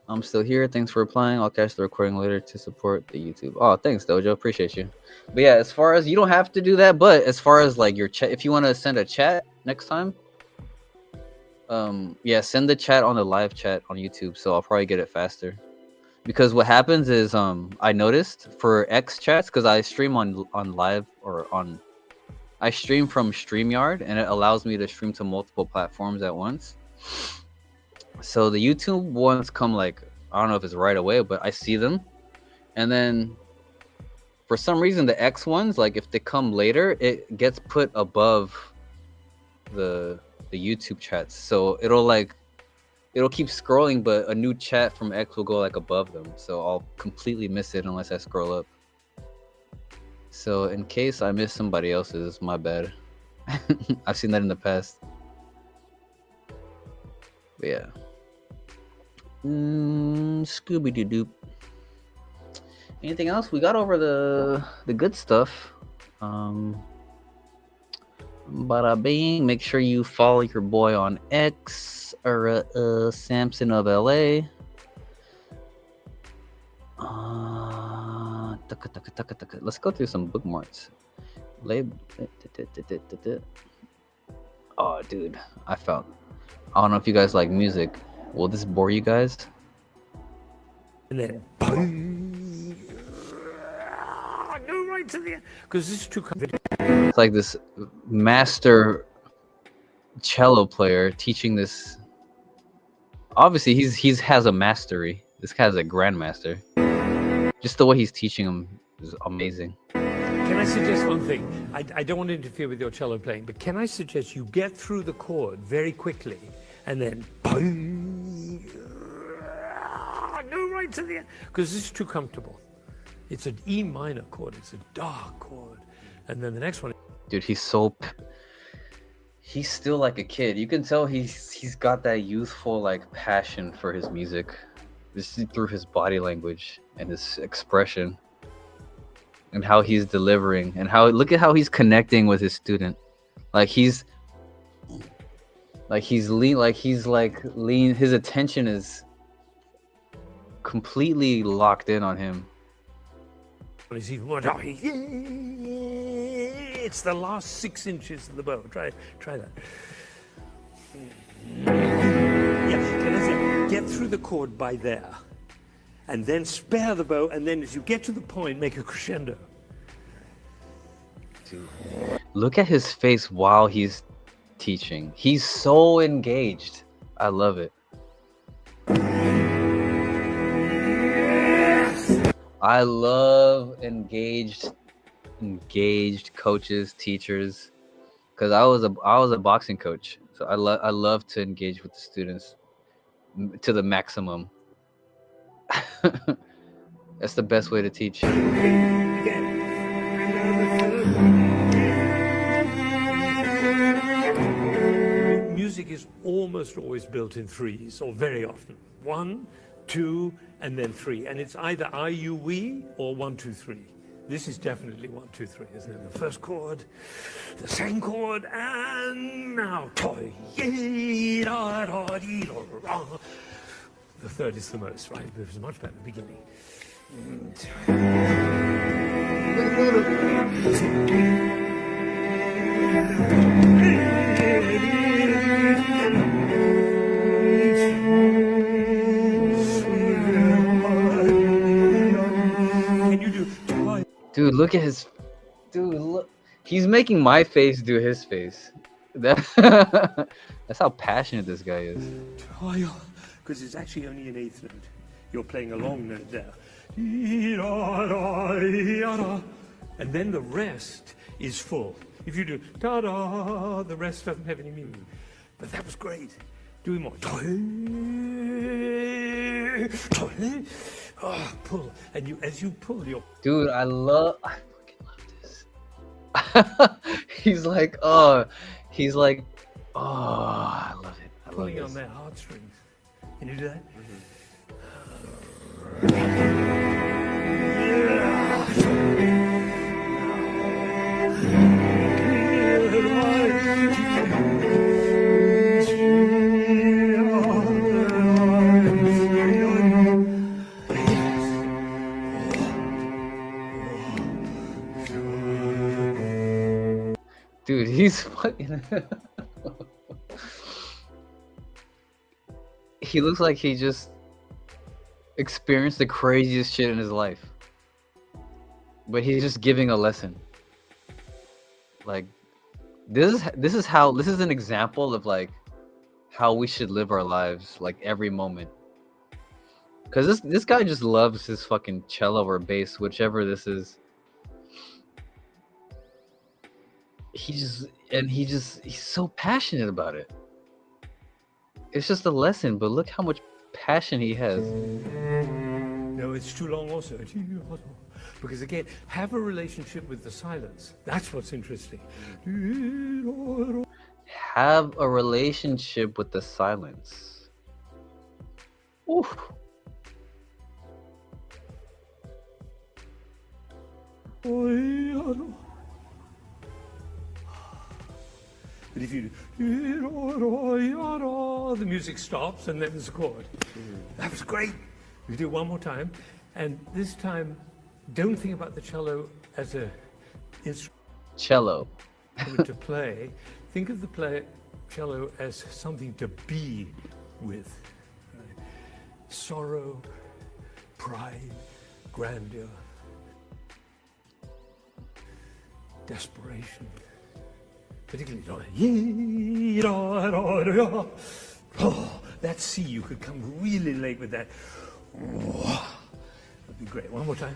I'm still here. Thanks for replying. I'll catch the recording later to support the YouTube. Oh, thanks, Dojo. Appreciate you. But yeah, as far as, you don't have to do that, but as far as like your chat, if you want to send a chat next time, yeah, send the chat on the live chat on YouTube, so I'll probably get it faster. Because what happens is I noticed for X chats, because I stream on live or on, I stream from StreamYard, and it allows me to stream to multiple platforms at once. So the YouTube ones come like, I don't know if it's right away, but I see them. And then for some reason, the X ones, like if they come later, it gets put above the YouTube chats. So it'll keep scrolling, but a new chat from X will go like above them. So I'll completely miss it unless I scroll up. So in case I miss somebody else's, my bad. I've seen that in the past. But yeah. Scooby-Doo-Doop. Anything else? We got over the good stuff. Bada bing. Make sure you follow your boy on X or Samson of LA. Let's go through some bookmarks. Oh, dude, I don't know if you guys like music. Will this bore you guys? And then go right to the end, because this is too complicated. It's like this master cello player teaching this. Obviously, he's has a mastery. This guy's a grandmaster. Just the way he's teaching him is amazing. Can I suggest one thing? I don't want to interfere with your cello playing, but can I suggest you get through the chord very quickly and then go right to the end, because this is too comfortable. It's an E minor chord. It's a dark chord. And then the next one. Dude, he's still like a kid. You can tell he's got that youthful like passion for his music. This is through his body language and his expression and how he's delivering and look at how he's connecting with his student. His attention is completely locked in on him. It's even more dark. It's the last 6 inches of the bow. Try that. Yeah, can I say, get through the chord by there, and then spare the bow, and then as you get to the point, make a crescendo. Dude, look at his face while he's teaching. He's so engaged. I love it. I love engaged coaches, teachers, because I was a boxing coach, so I love to engage with the students. to the maximum. That's the best way to teach. Music is almost always built in threes, or very often. 1, 2, and then 3. And it's either I, you, we, or 1, 2, 3. This is definitely 1, 2, 3, isn't it? The first chord, the second chord, and now. The third is the most, right? It was much better at the beginning. Dude, look at his. Dude, look. He's making my face do his face. That's how passionate this guy is. Because it's actually only an eighth note. You're playing a long note there. And then the rest is full. If you do da-da, the rest doesn't have any meaning. But that was great. Do more. Oh, pull. And you, as you pull your... Dude, I fucking love this. He's like, oh, I love it. I love pulling this. on their heartstrings. Can you do that? Dude, he's fucking... He looks like he just experienced the craziest shit in his life. But he's just giving a lesson. Like, this is an example of like how we should live our lives, like every moment. Cause this guy just loves his fucking cello or bass, whichever this is. He's so passionate about it. It's just a lesson, but look how much passion he has. No, it's too long also. Because again, have a relationship with the silence. That's what's interesting. Have a relationship with the silence. Oof. But if you do, the music stops and then there's a chord. That was great. We do it one more time. And this time, don't think about the cello as a instrument Cello. to play. Think of the cello as something to be with. Sorrow, pride, grandeur, desperation. Particularly, that C, you could come really late with that. That'd be great. One more time.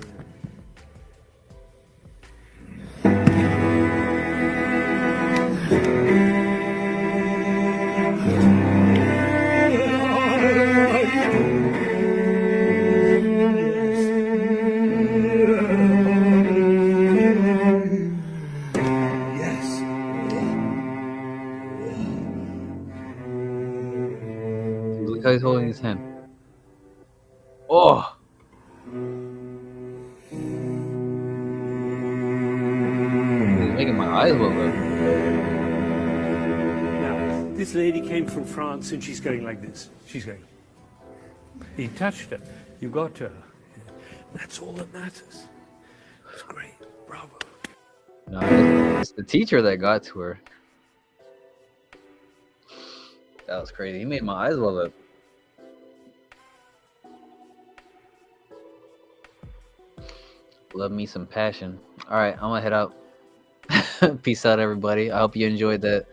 Look how he's holding his hand. Oh! He's making my eyes well up. Now, this lady came from France and she's going like this. She's going. He touched her. You got her. That's all that matters. That's great. Bravo. No, it's the teacher that got to her. That was crazy. He made my eyes well up. Love me some passion. All right, I'm gonna head out. Peace out, everybody. I hope you enjoyed that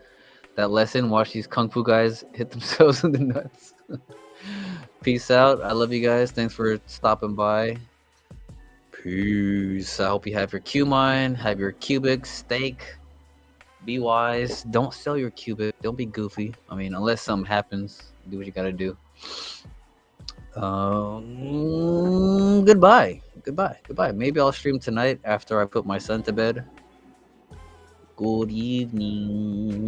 lesson. Watch these kung fu guys hit themselves in the nuts. Peace out. I love you guys. Thanks for stopping by. Peace. I hope you have your Qmine, have your qubic, stake. Be wise. Don't sell your qubic. Don't be goofy. I mean, unless something happens, do what you gotta do. Goodbye. Goodbye. Maybe I'll stream tonight after I put my son to bed. Good evening.